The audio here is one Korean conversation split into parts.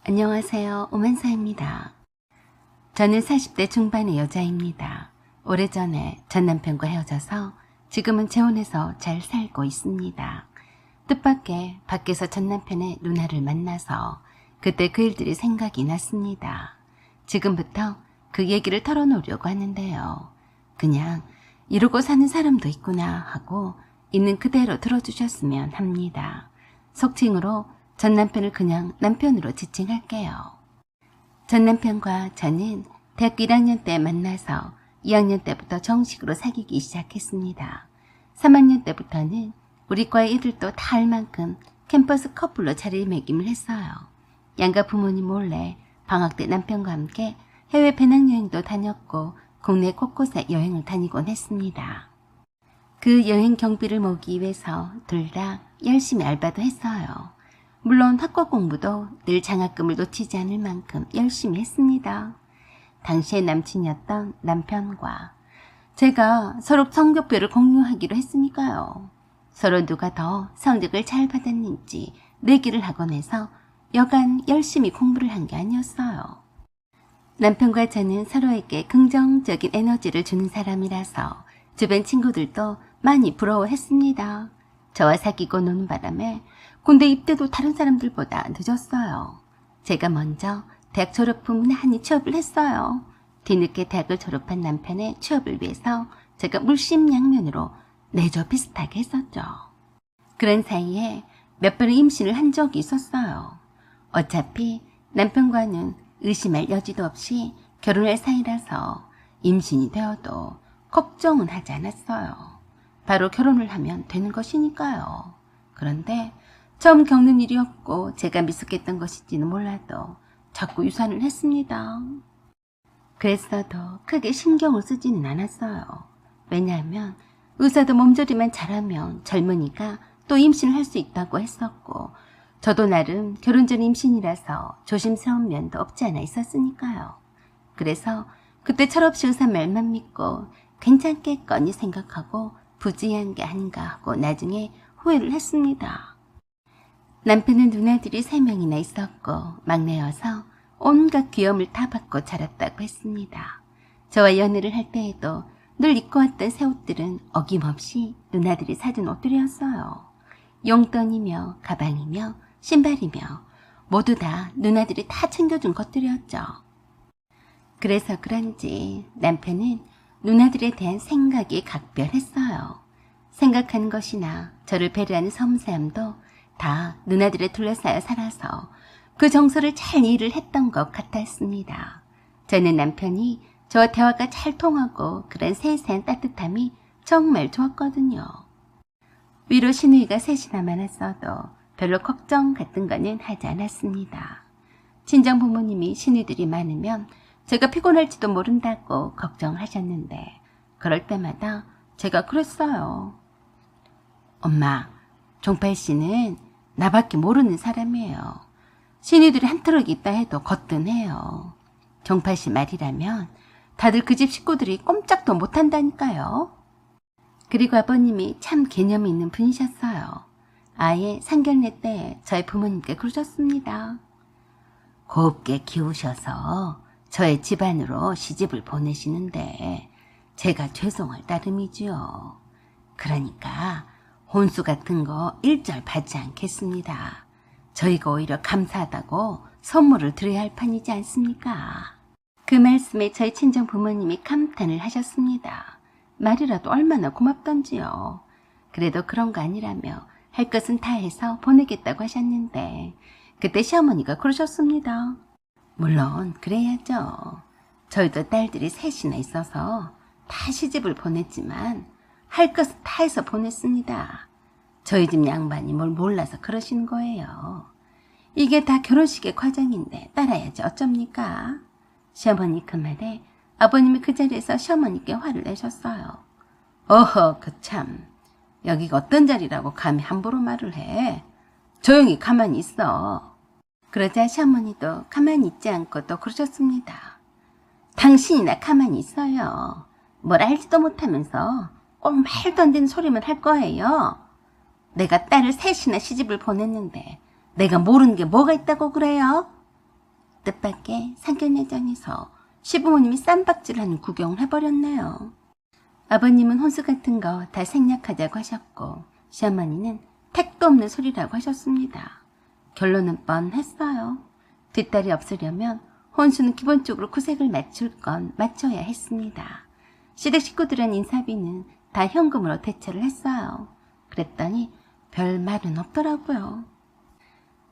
안녕하세요. 오만사입니다. 저는 40대 중반의 여자입니다. 오래전에 전 남편과 헤어져서 지금은 재혼해서 잘 살고 있습니다. 뜻밖의 밖에서 전 남편의 누나를 만나서 그때 그 일들이 생각이 났습니다. 지금부터 그 얘기를 털어놓으려고 하는데요. 그냥 이러고 사는 사람도 있구나 하고 있는 그대로 들어주셨으면 합니다. 속칭으로 전 남편을 그냥 남편으로 지칭할게요. 전 남편과 저는 대학교 1학년 때 만나서 2학년 때부터 정식으로 사귀기 시작했습니다. 3학년 때부터는 우리 과의 애들도 다 알 만큼 캠퍼스 커플로 자리매김을 했어요. 양가 부모님 몰래 방학 때 남편과 함께 해외 배낭여행도 다녔고 국내 곳곳에 여행을 다니곤 했습니다. 그 여행 경비를 모으기 위해서 둘 다 열심히 알바도 했어요. 물론 학과 공부도 늘 장학금을 놓치지 않을 만큼 열심히 했습니다. 당시의 남친이었던 남편과 제가 서로 성적표를 공유하기로 했으니까요. 서로 누가 더 성적을 잘 받았는지 내기를 하곤 해서 여간 열심히 공부를 한 게 아니었어요. 남편과 저는 서로에게 긍정적인 에너지를 주는 사람이라서 주변 친구들도 많이 부러워했습니다. 저와 사귀고 노는 바람에 군대 입대도 다른 사람들보다 늦었어요. 제가 먼저 대학 졸업 후 무난히 취업을 했어요. 뒤늦게 대학을 졸업한 남편의 취업을 위해서 제가 물심양면으로 내조 비슷하게 했었죠. 그런 사이에 몇 번의 임신을 한 적이 있었어요. 어차피 남편과는 의심할 여지도 없이 결혼할 사이라서 임신이 되어도 걱정은 하지 않았어요. 바로 결혼을 하면 되는 것이니까요. 그런데 처음 겪는 일이었고 제가 미숙했던 것인지는 몰라도 자꾸 유산을 했습니다. 그랬어도 크게 신경을 쓰지는 않았어요. 왜냐하면 의사도 몸조리만 잘하면 젊으니까 또 임신을 할 수 있다고 했었고 저도 나름 결혼 전 임신이라서 조심스러운 면도 없지 않아 있었으니까요. 그래서 그때 철없이 의사 말만 믿고 괜찮겠거니 생각하고 부지한 게 아닌가 하고 나중에 후회를 했습니다. 남편은 누나들이 3명이나 있었고 막내여서 온갖 귀여움을 다 받고 자랐다고 했습니다. 저와 연애를 할 때에도 늘 입고 왔던 새 옷들은 어김없이 누나들이 사준 옷들이었어요. 용돈이며 가방이며 신발이며 모두 다 누나들이 다 챙겨준 것들이었죠. 그래서 그런지 남편은 누나들에 대한 생각이 각별했어요. 생각하는 것이나 저를 배려하는 섬세함도 다 누나들에 둘러싸여 살아서 그 정서를 잘 이해를 했던 것 같았습니다. 저는 남편이 저와 대화가 잘 통하고 그런 세세한 따뜻함이 정말 좋았거든요. 위로 시누이가 셋이나 많았어도 별로 걱정 같은 거는 하지 않았습니다. 친정 부모님이 시누이들이 많으면 제가 피곤할지도 모른다고 걱정하셨는데 그럴 때마다 제가 그랬어요. 엄마, 종팔 씨는 나밖에 모르는 사람이에요. 시누이들이 한 트럭 있다 해도 거뜬해요. 종팔 씨 말이라면 다들 그 집 식구들이 꼼짝도 못한다니까요. 그리고 아버님이 참 개념이 있는 분이셨어요. 아예 상견례 때 저희 부모님께 그러셨습니다. 곱게 키우셔서 저의 집안으로 시집을 보내시는데 제가 죄송할 따름이지요. 그러니까 혼수 같은 거 일절 받지 않겠습니다. 저희가 오히려 감사하다고 선물을 드려야 할 판이지 않습니까? 그 말씀에 저희 친정 부모님이 감탄을 하셨습니다. 말이라도 얼마나 고맙던지요. 그래도 그런 거 아니라며 할 것은 다 해서 보내겠다고 하셨는데 그때 시어머니가 그러셨습니다. 물론 그래야죠. 저희도 딸들이 셋이나 있어서 다 시집을 보냈지만 할 것은 다 해서 보냈습니다. 저희 집 양반이 뭘 몰라서 그러시는 거예요. 이게 다 결혼식의 과정인데 따라야지 어쩝니까? 시어머니 그 말에 아버님이 그 자리에서 시어머니께 화를 내셨어요. 어허, 그 참. 여기가 어떤 자리라고 감히 함부로 말을 해. 조용히 가만히 있어. 그러자 시어머니도 가만히 있지 않고 또 그러셨습니다. 당신이나 가만히 있어요. 뭘 알지도 못하면서 꼭 말도 안 되는 소리만 할 거예요. 내가 딸을 셋이나 시집을 보냈는데 내가 모르는 게 뭐가 있다고 그래요? 뜻밖의 상견례장에서 시부모님이 쌈박질하는 구경을 해버렸네요. 아버님은 혼수 같은 거 다 생략하자고 하셨고 시어머니는 택도 없는 소리라고 하셨습니다. 결론은 뻔했어요. 뒷딸이 없으려면 혼수는 기본적으로 구색을 맞출 건 맞춰야 했습니다. 시댁 식구들은 인사비는 다 현금으로 대체를 했어요. 그랬더니 별 말은 없더라고요.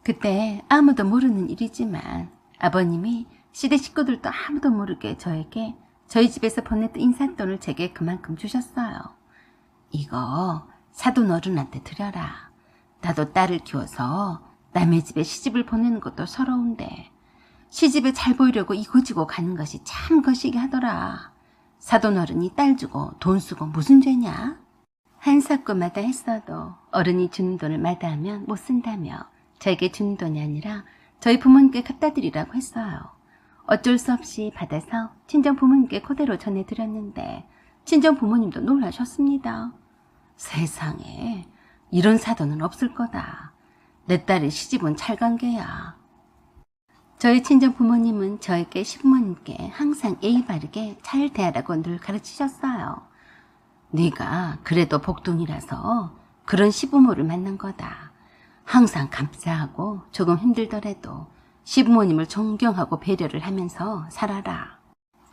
그때 아무도 모르는 일이지만 아버님이 시댁 식구들도 아무도 모르게 저에게 저희 집에서 보냈던 인사돈을 제게 그만큼 주셨어요. 이거 사돈 어른한테 드려라. 나도 딸을 키워서 남의 집에 시집을 보내는 것도 서러운데 시집에 잘 보이려고 이고지고 가는 것이 참 거시기 하더라. 사돈 어른이 딸 주고 돈 쓰고 무슨 죄냐? 한 사건마다 했어도 어른이 주는 돈을 마다하면 못 쓴다며 저에게 주는 돈이 아니라 저희 부모님께 갖다 드리라고 했어요. 어쩔 수 없이 받아서 친정 부모님께 그대로 전해드렸는데 친정 부모님도 놀라셨습니다. 세상에 이런 사돈은 없을 거다. 내 딸의 시집은 찰관계야. 저희 친정 부모님은 저에게 시부모님께 항상 예의 바르게 잘 대하라고 늘 가르치셨어요. 네가 그래도 복둥이라서 그런 시부모를 만난 거다. 항상 감사하고 조금 힘들더라도 시부모님을 존경하고 배려를 하면서 살아라.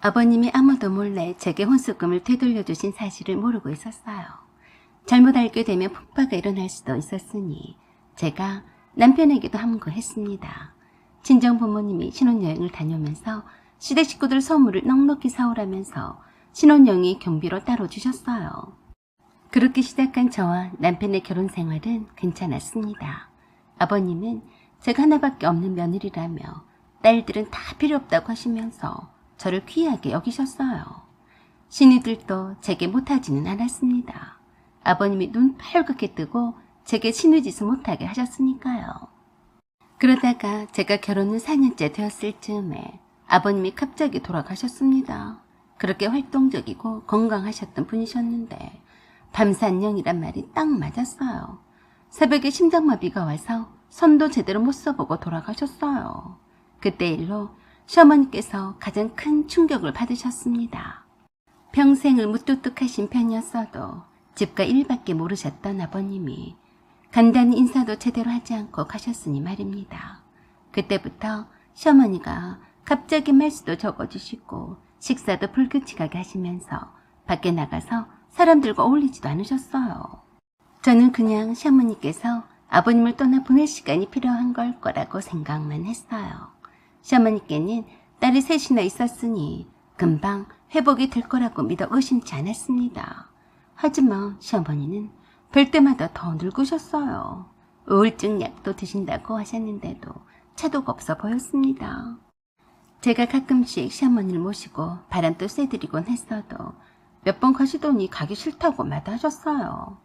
아버님이 아무도 몰래 제게 혼수금을 되돌려주신 사실을 모르고 있었어요. 잘못 알게 되면 폭파가 일어날 수도 있었으니 제가 남편에게도 함구했습니다. 친정 부모님이 신혼여행을 다녀오면서 시댁 식구들 선물을 넉넉히 사오라면서 신혼여행의 경비로 따로 주셨어요. 그렇게 시작한 저와 남편의 결혼 생활은 괜찮았습니다. 아버님은 제가 하나밖에 없는 며느리라며 딸들은 다 필요 없다고 하시면서 저를 귀하게 여기셨어요. 신우들도 제게 못하지는 않았습니다. 아버님이 눈 빨갛게 뜨고 제게 신우짓을 못하게 하셨으니까요. 그러다가 제가 결혼 후 4년째 되었을 즈음에 아버님이 갑자기 돌아가셨습니다. 그렇게 활동적이고 건강하셨던 분이셨는데 밤산령이란 말이 딱 맞았어요. 새벽에 심장마비가 와서 손도 제대로 못 써보고 돌아가셨어요. 그때 일로 시어머니께서 가장 큰 충격을 받으셨습니다. 평생을 무뚝뚝하신 편이었어도 집과 일밖에 모르셨던 아버님이 간단히 인사도 제대로 하지 않고 가셨으니 말입니다. 그때부터 시어머니가 갑자기 말수도 적어주시고 식사도 불규칙하게 하시면서 밖에 나가서 사람들과 어울리지도 않으셨어요. 저는 그냥 시어머니께서 아버님을 떠나 보낼 시간이 필요한 걸 거라고 생각만 했어요. 시어머니께는 딸이 셋이나 있었으니 금방 회복이 될 거라고 믿어 의심치 않았습니다. 하지만 시어머니는 뵐 때마다 더 늙으셨어요. 우울증 약도 드신다고 하셨는데도 차도가 없어 보였습니다. 제가 가끔씩 시어머니를 모시고 바람도 쐬드리곤 했어도 몇 번 가시더니 가기 싫다고 마다하셨어요.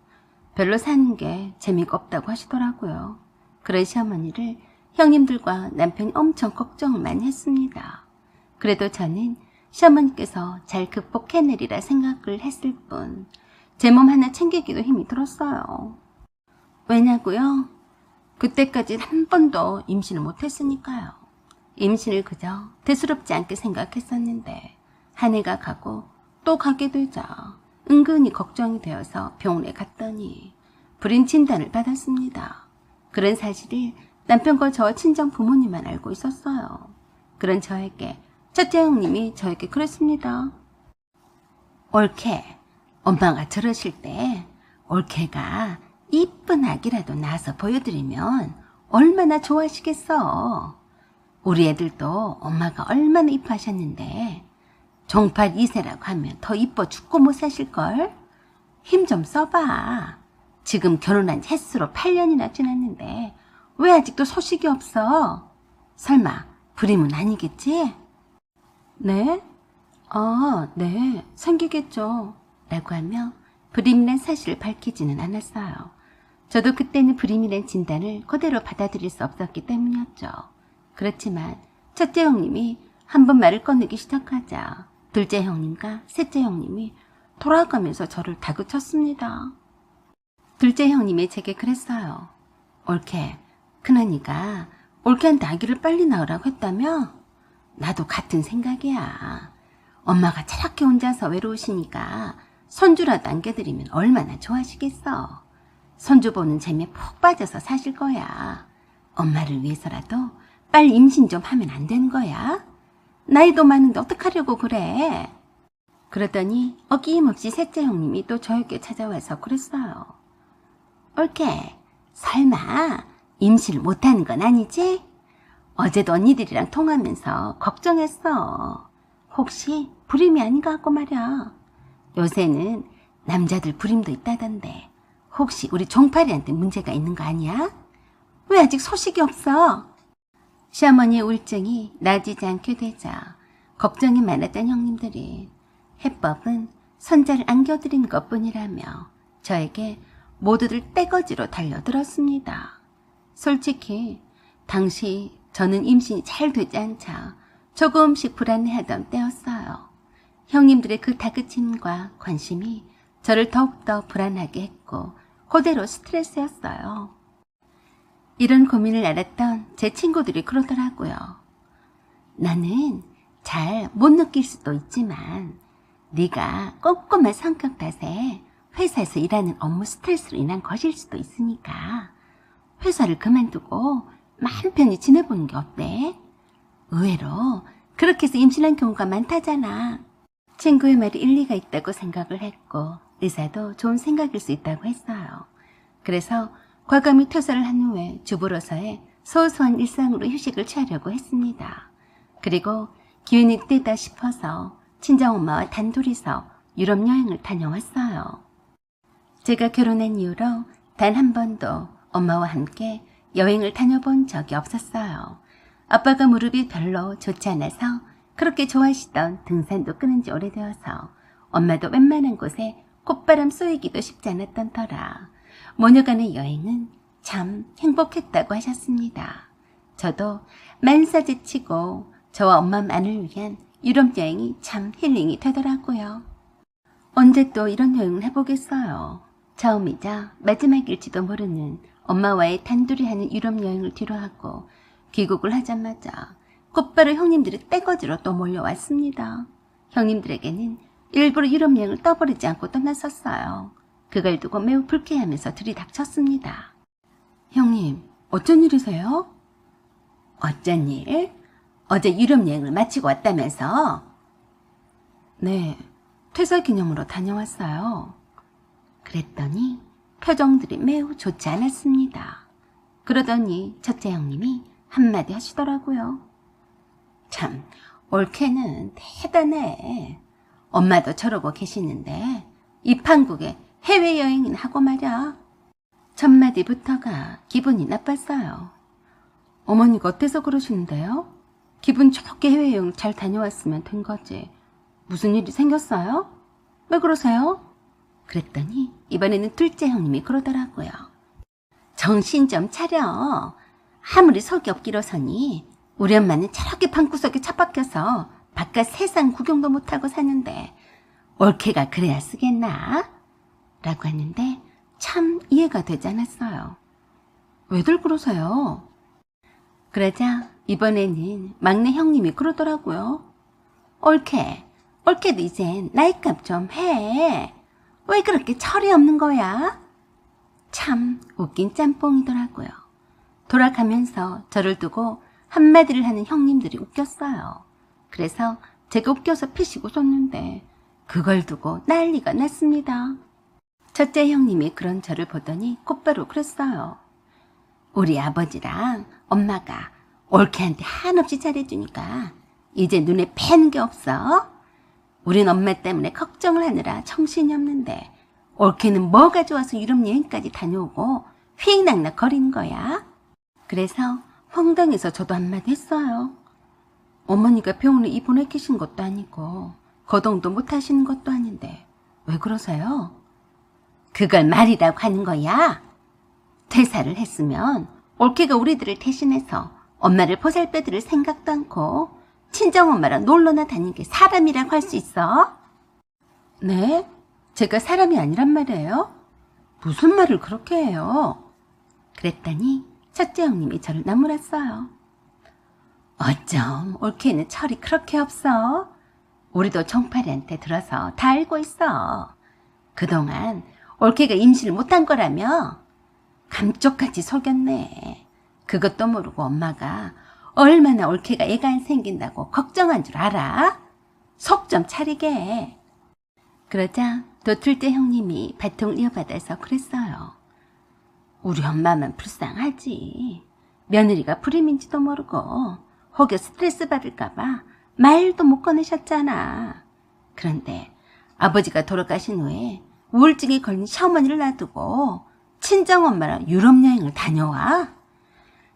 별로 사는 게 재미가 없다고 하시더라고요. 그런 시어머니를 형님들과 남편이 엄청 걱정을 많이 했습니다. 그래도 저는 시어머니께서 잘 극복해내리라 생각을 했을 뿐 제 몸 하나 챙기기도 힘이 들었어요. 왜냐고요? 그때까지 한 번도 임신을 못했으니까요. 임신을 그저 대수롭지 않게 생각했었는데 한 해가 가고 또 가게 되자 은근히 걱정이 되어서 병원에 갔더니 불임 진단을 받았습니다. 그런 사실을 남편과 저 친정 부모님만 알고 있었어요. 그런 저에게 첫째 형님이 저에게 그랬습니다. 올케, 엄마가 저러실 때 올케가 이쁜 아기라도 낳아서 보여드리면 얼마나 좋아하시겠어. 우리 애들도 엄마가 얼마나 이뻐하셨는데 종팔 2세라고 하면 더 이뻐 죽고 못 사실걸? 힘 좀 써봐. 지금 결혼한 지 햇수로 8년이나 지났는데 왜 아직도 소식이 없어? 설마 불임은 아니겠지? 네? 네, 생기겠죠. 라고 하며 불임이란 사실을 밝히지는 않았어요. 저도 그때는 불임이란 진단을 그대로 받아들일 수 없었기 때문이었죠. 그렇지만 첫째 형님이 한번 말을 꺼내기 시작하자 둘째 형님과 셋째 형님이 돌아가면서 저를 다그쳤습니다. 둘째 형님이 제게 그랬어요. 올케, 큰언니가 올케한테 아기를 빨리 낳으라고 했다며? 나도 같은 생각이야. 엄마가 저렇게 혼자서 외로우시니까 손주라도 안겨드리면 얼마나 좋아하시겠어. 손주 보는 재미에 푹 빠져서 사실 거야. 엄마를 위해서라도 빨리 임신 좀 하면 안 되는 거야? 나이도 많은데 어떡하려고 그래? 그러더니 어김없이 셋째 형님이 또 저에게 찾아와서 그랬어요. 옳게, 설마 임신을 못하는 건 아니지? 어제도 언니들이랑 통하면서 걱정했어. 혹시 불임이 아닌가 하고 말이야. 요새는 남자들 불임도 있다던데 혹시 우리 종파리한테 문제가 있는 거 아니야? 왜 아직 소식이 없어? 시어머니의 우울증이 나아지지 않게 되자 걱정이 많았던 형님들이 해법은 손자를 안겨드린 것뿐이라며 저에게 모두들 떼거지로 달려들었습니다. 솔직히 당시 저는 임신이 잘 되지 않자 조금씩 불안해하던 때였어요. 형님들의 그 다그침과 관심이 저를 더욱더 불안하게 했고 그대로 스트레스였어요. 이런 고민을 알았던 제 친구들이 그러더라고요. 나는 잘 못 느낄 수도 있지만 네가 꼼꼼한 성격 탓에 회사에서 일하는 업무 스트레스로 인한 것일 수도 있으니까 회사를 그만두고 마음 편히 지내보는 게 어때? 의외로 그렇게 해서 임신한 경우가 많다잖아. 친구의 말이 일리가 있다고 생각을 했고 의사도 좋은 생각일 수 있다고 했어요. 그래서 과감히 퇴사를 한 후에 주부로서의 소소한 일상으로 휴식을 취하려고 했습니다. 그리고 기회는 때다 싶어서 친정엄마와 단둘이서 유럽 여행을 다녀왔어요. 제가 결혼한 이후로 단 한 번도 엄마와 함께 여행을 다녀본 적이 없었어요. 아빠가 무릎이 별로 좋지 않아서 그렇게 좋아하시던 등산도 끊은 지 오래되어서 엄마도 웬만한 곳에 콧바람 쏘이기도 쉽지 않았던 터라 모녀간의 여행은 참 행복했다고 하셨습니다. 저도 만사제치고 저와 엄마만을 위한 유럽 여행이 참 힐링이 되더라고요. 언제 또 이런 여행을 해보겠어요. 처음이자 마지막일지도 모르는 엄마와의 단둘이 하는 유럽 여행을 뒤로하고 귀국을 하자마자 곧바로 형님들이 떼거지로 또 몰려왔습니다. 형님들에게는 일부러 유럽 여행을 떠버리지 않고 떠났었어요. 그걸 두고 매우 불쾌하면서 들이닥쳤습니다. 형님, 어쩐 일이세요? 어쩐 일? 어제 유럽 여행을 마치고 왔다면서? 네, 퇴사 기념으로 다녀왔어요. 그랬더니 표정들이 매우 좋지 않았습니다. 그러더니 첫째 형님이 한마디 하시더라고요. 참, 올케는 대단해. 엄마도 저러고 계시는데 이 판국에 해외여행이나 하고 말이야. 첫 마디부터가 기분이 나빴어요. 어머니가 어때서 그러시는데요? 기분 좋게 해외여행 잘 다녀왔으면 된 거지. 무슨 일이 생겼어요? 왜 그러세요? 그랬더니 이번에는 둘째 형님이 그러더라고요. 정신 좀 차려. 아무리 속이 없기로서니 우리 엄마는 저렇게 방구석에 처박혀서 바깥 세상 구경도 못하고 사는데 올케가 그래야 쓰겠나? 라고 했는데 참 이해가 되지 않았어요. 왜들 그러세요? 그러자 이번에는 막내 형님이 그러더라고요. 올케도 이젠 나이값 좀 해. 왜 그렇게 철이 없는 거야? 참 웃긴 짬뽕이더라고요. 돌아가면서 저를 두고 한마디를 하는 형님들이 웃겼어요. 그래서 제가 웃겨서 피식 웃었는데 그걸 두고 난리가 났습니다. 첫째 형님이 그런 저를 보더니 곧바로 그랬어요. 우리 아버지랑 엄마가 올케한테 한없이 잘해주니까 이제 눈에 뵈는 게 없어? 우린 엄마 때문에 걱정을 하느라 정신이 없는데 올케는 뭐가 좋아서 유럽 여행까지 다녀오고 휘낭낙 거리는 거야? 그래서 황당해서 저도 한마디 했어요. 어머니가 병원에 입원해 계신 것도 아니고 거동도 못 하시는 것도 아닌데 왜 그러세요? 그걸 말이라고 하는 거야? 퇴사를 했으면 올케가 우리들을 대신해서 엄마를 보살펴드릴 생각도 않고 친정엄마랑 놀러나 다니는 게 사람이라고 할 수 있어? 네? 제가 사람이 아니란 말이에요? 무슨 말을 그렇게 해요? 그랬더니 첫째 형님이 저를 나무랐어요. 어쩜 올케는 철이 그렇게 없어? 우리도 종파리한테 들어서 다 알고 있어. 그동안 올케가 임신을 못한 거라며? 감쪽같이 속였네. 그것도 모르고 엄마가 얼마나 올케가 애가 안 생긴다고 걱정한 줄 알아? 속 좀 차리게. 그러자 또 둘째 형님이 바통을 이어받아서 그랬어요. 우리 엄마만 불쌍하지. 며느리가 불임인지도 모르고 혹여 스트레스 받을까봐 말도 못 꺼내셨잖아. 그런데 아버지가 돌아가신 후에 우울증에 걸린 시어머니를 놔두고 친정엄마랑 유럽 여행을 다녀와?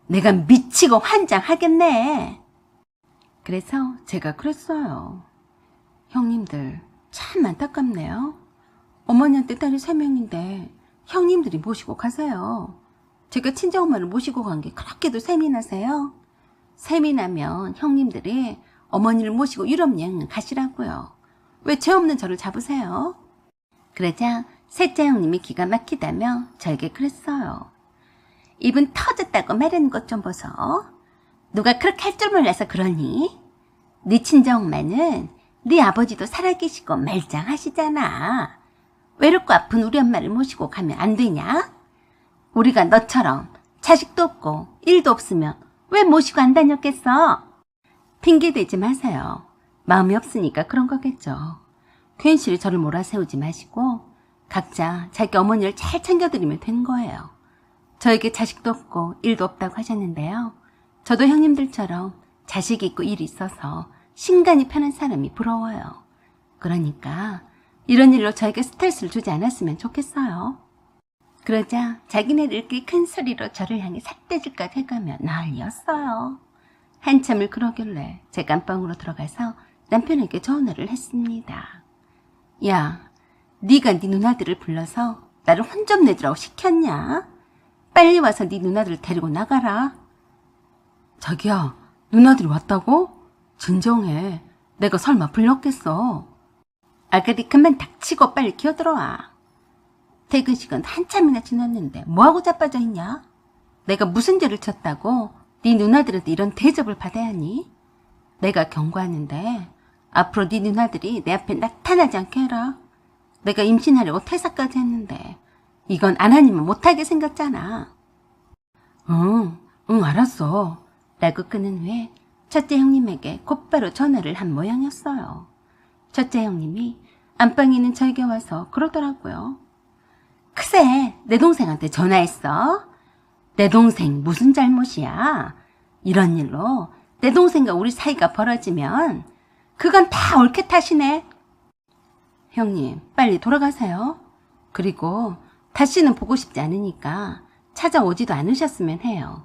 내가 미치고 환장하겠네. 그래서 제가 그랬어요. 형님들 참 안타깝네요. 어머니한테 딸이 3명인데 형님들이 모시고 가세요. 제가 친정엄마를 모시고 간 게 그렇게도 셈이 나세요? 셈이 나면 형님들이 어머니를 모시고 유럽 여행을 가시라고요. 왜 죄 없는 저를 잡으세요? 그러자 셋째 형님이 기가 막히다며 저에게 그랬어요. 입은 터졌다고 말하는 것 좀 보소. 누가 그렇게 할 줄 몰라서 그러니? 네 친정엄마는 네 아버지도 살아계시고 말짱하시잖아. 외롭고 아픈 우리 엄마를 모시고 가면 안 되냐? 우리가 너처럼 자식도 없고 일도 없으면 왜 모시고 안 다녔겠어? 핑계대지 마세요. 마음이 없으니까 그런 거겠죠. 괜시리 저를 몰아세우지 마시고 각자 자기 어머니를 잘 챙겨드리면 되는 거예요. 저에게 자식도 없고 일도 없다고 하셨는데요. 저도 형님들처럼 자식이 있고 일이 있어서 신간이 편한 사람이 부러워요. 그러니까 이런 일로 저에게 스트레스를 주지 않았으면 좋겠어요. 그러자 자기네들끼리 큰 소리로 저를 향해 삿대질까지 해가며 난리였어요. 한참을 그러길래 제가 안방으로 들어가서 남편에게 전화를 했습니다. 야, 네가 네 누나들을 불러서 나를 혼 좀 내주라고 시켰냐? 빨리 와서 네 누나들을 데리고 나가라. 자기야, 누나들이 왔다고? 진정해. 내가 설마 불렀겠어. 아가리 그만 닥치고 빨리 기어들어와. 퇴근 시간 한참이나 지났는데 뭐하고 자빠져 있냐? 내가 무슨 죄를 쳤다고 네 누나들한테 이런 대접을 받아야 하니? 내가 경고하는데 앞으로 네 누나들이 내 앞에 나타나지 않게 해라. 내가 임신하려고 퇴사까지 했는데 이건 안 하니면 못하게 생겼잖아. 응, 알았어. 라고 끊은 후에 첫째 형님에게 곧바로 전화를 한 모양이었어요. 첫째 형님이 안방에 있는 저에게 와서 그러더라고요. 크세, 내 동생한테 전화했어? 내 동생 무슨 잘못이야? 이런 일로 내 동생과 우리 사이가 벌어지면 그건 다 올케 탓이네. 형님, 빨리 돌아가세요. 그리고 다시는 보고 싶지 않으니까 찾아오지도 않으셨으면 해요.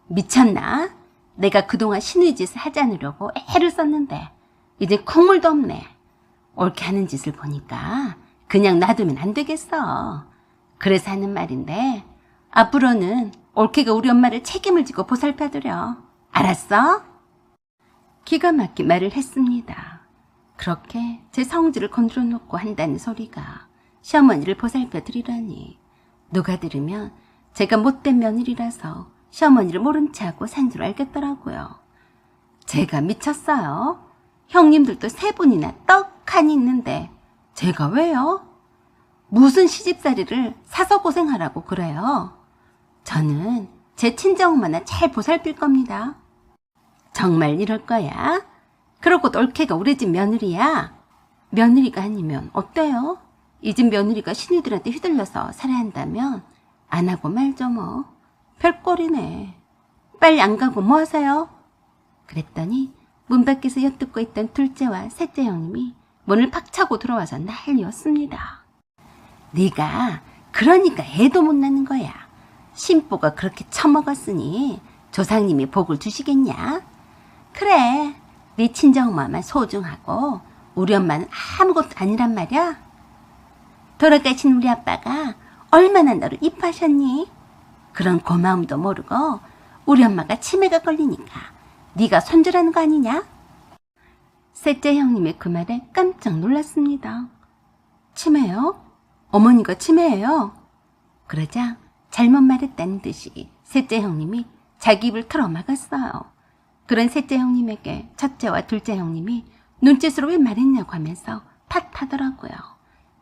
미쳤나? 내가 그동안 신의 짓을 하지 않으려고 애를 썼는데 이제 콧물도 없네. 옳게 하는 짓을 보니까 그냥 놔두면 안 되겠어. 그래서 하는 말인데 앞으로는 올케가 우리 엄마를 책임을 지고 보살펴드려. 알았어? 기가 막힌 말을 했습니다. 그렇게 제 성질을 건드려 놓고 한다는 소리가 시어머니를 보살펴드리라니 누가 들으면 제가 못된 며느리라서 시어머니를 모른 체하고 산 줄 알겠더라고요. 제가 미쳤어요. 형님들도 3분이나 떡하니 있는데 제가 왜요? 무슨 시집살이를 사서 고생하라고 그래요? 저는 제 친정엄마나 잘 보살필 겁니다. 정말 이럴 거야? 그러고 올케가 우리 집 며느리야? 며느리가 아니면 어때요? 이 집 며느리가 신우들한테 휘둘려서 살아야 한다면 안 하고 말죠 뭐. 별꼴이네. 빨리 안 가고 뭐 하세요? 그랬더니 문 밖에서 엿듣고 있던 둘째와 셋째 형님이 문을 팍 차고 들어와서 난리였습니다. 네가 그러니까 애도 못 낳는 거야. 신보가 그렇게 처먹었으니 조상님이 복을 주시겠냐? 그래, 네 친정엄마만 소중하고 우리 엄마는 아무것도 아니란 말이야. 돌아가신 우리 아빠가 얼마나 너를 이뻐하셨니? 그런 고마움도 모르고 우리 엄마가 치매가 걸리니까 네가 손절하는 거 아니냐? 셋째 형님의 그 말에 깜짝 놀랐습니다. 치매요? 어머니가 치매예요? 그러자 잘못 말했다는 듯이 셋째 형님이 자기 입을 털어막았어요. 그런 셋째 형님에게 첫째와 둘째 형님이 눈짓으로 왜 말했냐고 하면서 탓하더라고요.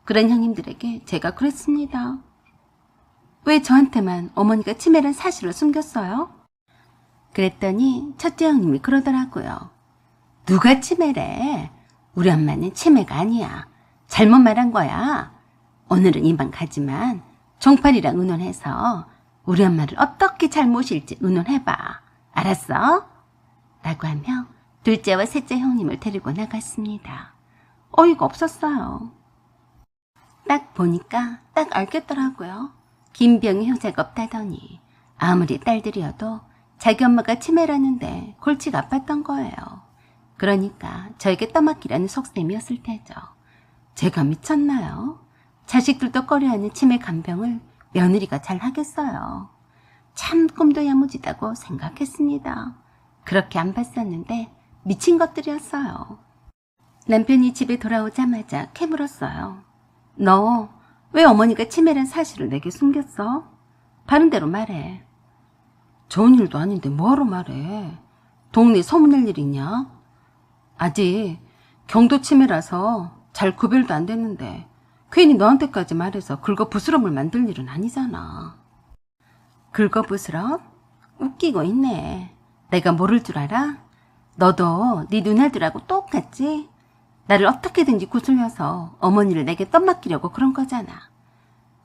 그런 형님들에게 제가 그랬습니다. 왜 저한테만 어머니가 치매란 사실을 숨겼어요? 그랬더니 첫째 형님이 그러더라고요. 누가 치매래? 우리 엄마는 치매가 아니야. 잘못 말한 거야. 오늘은 이만 가지만 종팔이랑 의논해서 우리 엄마를 어떻게 잘 모실지 의논해봐. 알았어? 라고 하며 둘째와 셋째 형님을 데리고 나갔습니다. 어이가 없었어요. 딱 보니까 딱 알겠더라고요. 김병희 효자가 없다더니 아무리 딸들이어도 자기 엄마가 치매라는데 골치가 아팠던 거예요. 그러니까 저에게 떠맡기라는 속셈이었을 테죠. 제가 미쳤나요? 자식들도 꺼려하는 치매 간병을 며느리가 잘 하겠어요. 참 꿈도 야무지다고 생각했습니다. 그렇게 안 봤었는데 미친 것들이었어요. 남편이 집에 돌아오자마자 캐물었어요. 너 왜 어머니가 치매란 사실을 내게 숨겼어? 바른 대로 말해. 좋은 일도 아닌데 뭐하러 말해. 동네 소문낼 일 있냐? 아직 경도 치매라서 잘 구별도 안 됐는데 괜히 너한테까지 말해서 긁어부스럼을 만들 일은 아니잖아. 긁어부스럼? 웃기고 있네. 내가 모를 줄 알아? 너도 네 누나들하고 똑같지? 나를 어떻게든지 구슬려서 어머니를 내게 떠맡기려고 그런 거잖아.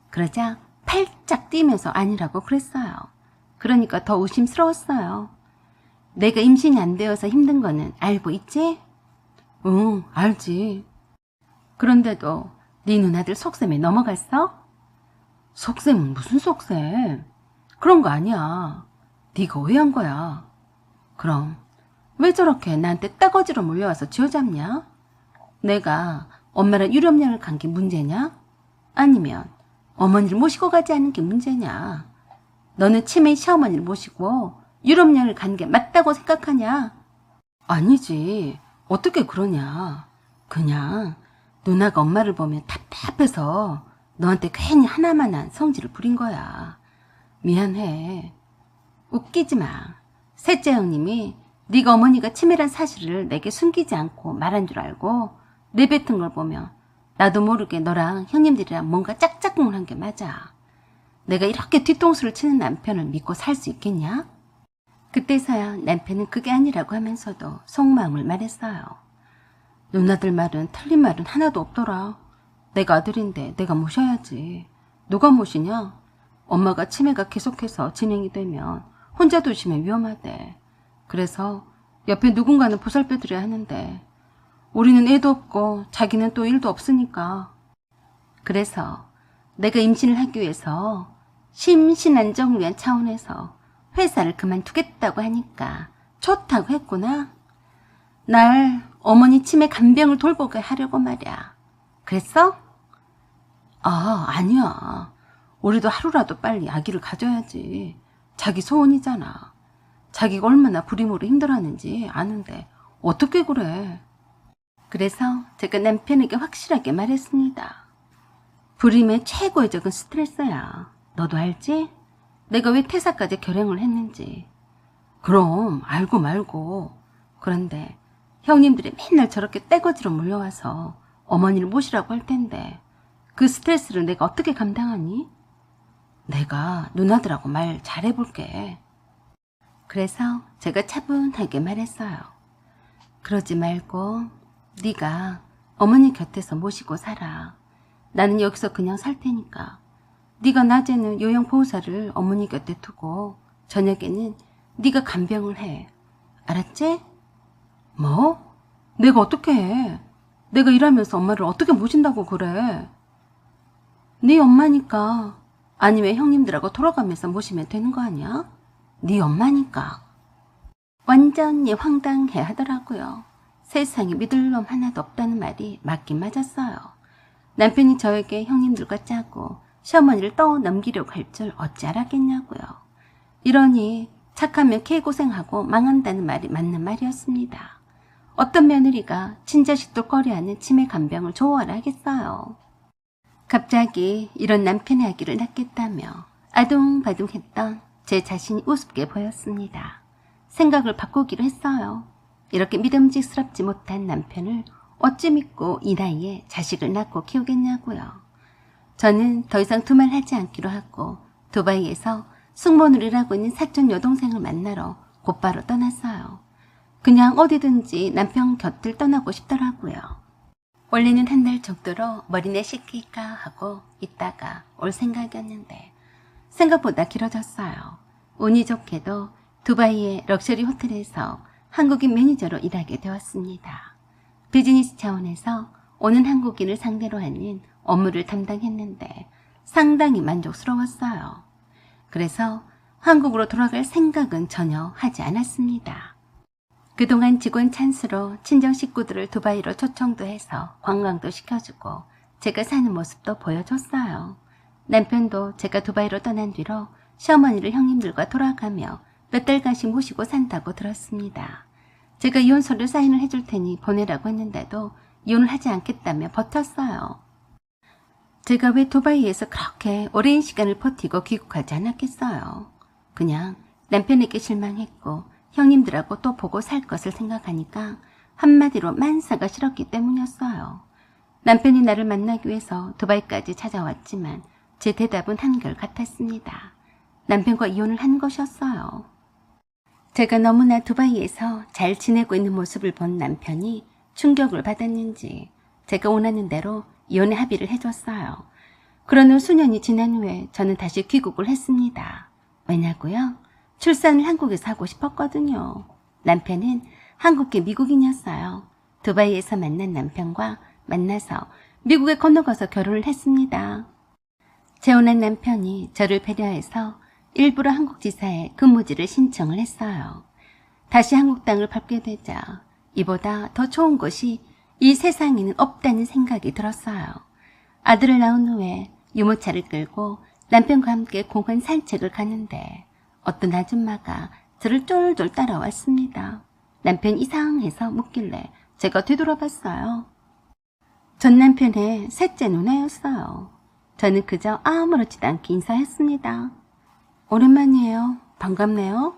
그러자 팔짝 뛰면서 아니라고 그랬어요. 그러니까 더 의심스러웠어요. 내가 임신이 안 되어서 힘든 거는 알고 있지? 응, 알지. 그런데도 네 누나들 속셈에 넘어갔어? 속셈은 무슨 속셈? 그런 거 아니야. 네가 오해한 거야. 그럼 왜 저렇게 나한테 떼거지로 몰려와서 쥐어잡냐? 내가 엄마랑 유럽여행을 간 게 문제냐? 아니면 어머니를 모시고 가지 않은 게 문제냐? 너는 치매 시어머니를 모시고 유럽여행을 간 게 맞다고 생각하냐? 아니지. 어떻게 그러냐. 그냥 누나가 엄마를 보면 답답해서 너한테 괜히 하나만한 성질을 부린 거야. 미안해. 웃기지 마. 셋째 형님이 네가 어머니가 치매란 사실을 내게 숨기지 않고 말한 줄 알고 내뱉은 걸 보면 나도 모르게 너랑 형님들이랑 뭔가 짝짝꿍을 한 게 맞아. 내가 이렇게 뒤통수를 치는 남편을 믿고 살 수 있겠냐? 그때서야 남편은 그게 아니라고 하면서도 속마음을 말했어요. 누나들 말은 틀린 말은 하나도 없더라. 내가 아들인데 내가 모셔야지. 누가 모시냐? 엄마가 치매가 계속해서 진행이 되면 혼자 두시면 위험하대. 그래서 옆에 누군가는 보살펴드려야 하는데 우리는 애도 없고 자기는 또 일도 없으니까. 그래서 내가 임신을 하기 위해서 심신안정을 위한 차원에서 회사를 그만두겠다고 하니까 좋다고 했구나. 날 어머니 치매 간병을 돌보게 하려고 말이야. 그랬어? 아, 아니야. 우리도 하루라도 빨리 아기를 가져야지. 자기 소원이잖아. 자기가 얼마나 부림으로 힘들었는지 아는데 어떻게 그래. 그래서 제가 남편에게 확실하게 말했습니다. 불임의 최고의 적은 스트레스야. 너도 알지? 내가 왜 퇴사까지 결행을 했는지. 그럼 알고 말고. 그런데 형님들이 맨날 저렇게 떼거지로 몰려와서 어머니를 모시라고 할 텐데 그 스트레스를 내가 어떻게 감당하니? 내가 누나들하고 말 잘해볼게. 그래서 제가 차분하게 말했어요. 그러지 말고 네가 어머니 곁에서 모시고 살아. 나는 여기서 그냥 살 테니까. 네가 낮에는 요양보호사를 어머니 곁에 두고 저녁에는 네가 간병을 해. 알았지? 뭐? 내가 어떻게 해? 내가 일하면서 엄마를 어떻게 모신다고 그래? 네 엄마니까. 아니면 형님들하고 돌아가면서 모시면 되는 거 아니야? 네 엄마니까. 완전히 황당해 하더라고요. 세상에 믿을 놈 하나도 없다는 말이 맞긴 맞았어요. 남편이 저에게 형님들과 짜고 시어머니를 떠넘기려고 할 줄 어찌 알았겠냐고요. 이러니 착하면 개고생하고 망한다는 말이 맞는 말이었습니다. 어떤 며느리가 친자식도 꺼려하는 치매 간병을 좋아하라 하겠어요. 갑자기 이런 남편의 아기를 낳겠다며 아둥바둥했던 제 자신이 우습게 보였습니다. 생각을 바꾸기로 했어요. 이렇게 믿음직스럽지 못한 남편을 어찌 믿고 이 나이에 자식을 낳고 키우겠냐고요. 저는 더 이상 두말하지 않기로 하고 두바이에서 승무원으로 일하고 있는 사촌 여동생을 만나러 곧바로 떠났어요. 그냥 어디든지 남편 곁을 떠나고 싶더라고요. 원래는 한 달 정도로 머리내 씻길까 하고 있다가 올 생각이었는데 생각보다 길어졌어요. 운이 좋게도 두바이의 럭셔리 호텔에서 한국인 매니저로 일하게 되었습니다. 비즈니스 차원에서 오는 한국인을 상대로 하는 업무를 담당했는데 상당히 만족스러웠어요. 그래서 한국으로 돌아갈 생각은 전혀 하지 않았습니다. 그동안 직원 찬스로 친정 식구들을 두바이로 초청도 해서 관광도 시켜주고 제가 사는 모습도 보여줬어요. 남편도 제가 두바이로 떠난 뒤로 시어머니를 형님들과 돌아가며 몇 달간씩 모시고 산다고 들었습니다. 제가 이혼서류 사인을 해줄 테니 보내라고 했는데도 이혼을 하지 않겠다며 버텼어요. 제가 왜 두바이에서 그렇게 오랜 시간을 버티고 귀국하지 않았겠어요. 그냥 남편에게 실망했고 형님들하고 또 보고 살 것을 생각하니까 한마디로 만사가 싫었기 때문이었어요. 남편이 나를 만나기 위해서 두바이까지 찾아왔지만 제 대답은 한결같았습니다. 남편과 이혼을 한 것이었어요. 제가 너무나 두바이에서 잘 지내고 있는 모습을 본 남편이 충격을 받았는지 제가 원하는 대로 이혼에 합의를 해줬어요. 그런 후 수년이 지난 후에 저는 다시 귀국을 했습니다. 왜냐고요? 출산을 한국에서 하고 싶었거든요. 남편은 한국계 미국인이었어요. 두바이에서 만난 남편과 만나서 미국에 건너가서 결혼을 했습니다. 재혼한 남편이 저를 배려해서 일부러 한국 지사에 근무지를 신청을 했어요. 다시 한국 땅을 밟게 되자 이보다 더 좋은 곳이 이 세상에는 없다는 생각이 들었어요. 아들을 낳은 후에 유모차를 끌고 남편과 함께 공원 산책을 가는데 어떤 아줌마가 저를 쫄쫄 따라왔습니다. 남편 이상해서 묻길래 제가 되돌아봤어요. 전 남편의 셋째 누나였어요. 저는 그저 아무렇지도 않게 인사했습니다. 오랜만이에요. 반갑네요.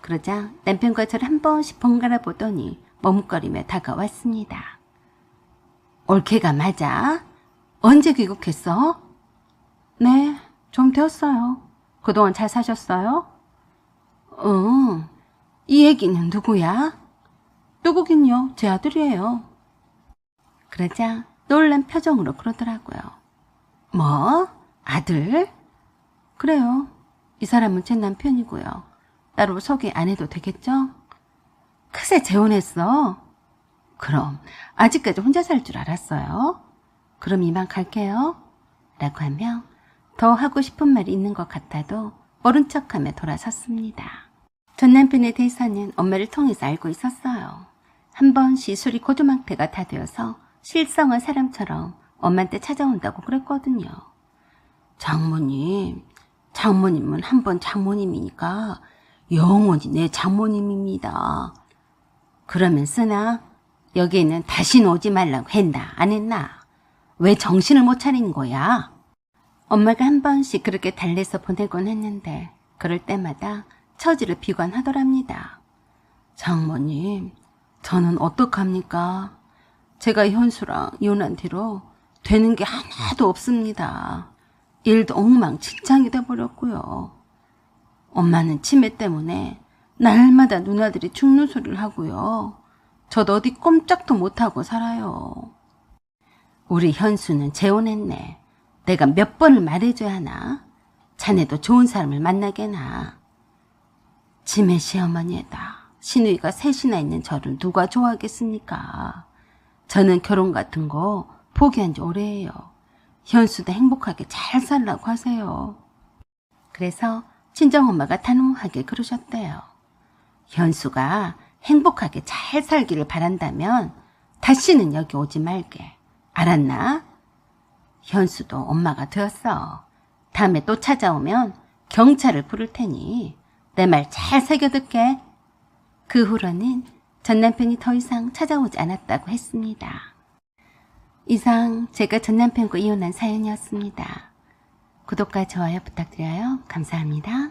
그러자 남편과 저를 한 번씩 번갈아 보더니 머뭇거리며 다가왔습니다. 올케가 맞아? 언제 귀국했어? 네, 좀 되었어요. 그동안 잘 사셨어요? 응. 이 얘기는 누구야? 누구긴요. 제 아들이에요. 그러자 놀란 표정으로 그러더라고요. 뭐? 아들? 그래요. 이 사람은 제 남편이고요. 따로 소개 안 해도 되겠죠? 크세 재혼했어. 그럼 아직까지 혼자 살 줄 알았어요? 그럼 이만 갈게요. 라고 하며 더 하고 싶은 말이 있는 것 같아도 모른 척하며 돌아섰습니다. 전 남편에 대해서는 엄마를 통해서 알고 있었어요. 한 번 시술이 고주망태가 다 되어서 실성한 사람처럼 엄마한테 찾아온다고 그랬거든요. 장모님은 한 번 장모님이니까 영원히 내 장모님입니다. 그러면 쓰나? 여기에는 다시는 오지 말라고 했나 안 했나? 왜 정신을 못 차리는 거야? 엄마가 한 번씩 그렇게 달래서 보내곤 했는데 그럴 때마다 처지를 비관하더랍니다. 장모님, 저는 어떡합니까? 제가 현수랑 이혼한 뒤로 되는 게 하나도 없습니다. 일도 엉망진창이 돼버렸고요. 엄마는 치매 때문에 날마다 누나들이 죽는 소리를 하고요. 저도 어디 꼼짝도 못하고 살아요. 우리 현수는 재혼했네. 내가 몇 번을 말해줘야 하나? 자네도 좋은 사람을 만나게나. 치매 시어머니에다 시누이가 셋이나 있는 저를 누가 좋아하겠습니까? 저는 결혼 같은 거 포기한 지 오래예요. 현수도 행복하게 잘 살라고 하세요. 그래서 친정엄마가 단호하게 그러셨대요. 현수가 행복하게 잘 살기를 바란다면 다시는 여기 오지 말게. 알았나? 현수도 엄마가 되었어. 다음에 또 찾아오면 경찰을 부를 테니 내 말 잘 새겨듣게. 그 후로는 전 남편이 더 이상 찾아오지 않았다고 했습니다. 이상 제가 전 남편과 이혼한 사연이었습니다. 구독과 좋아요 부탁드려요. 감사합니다.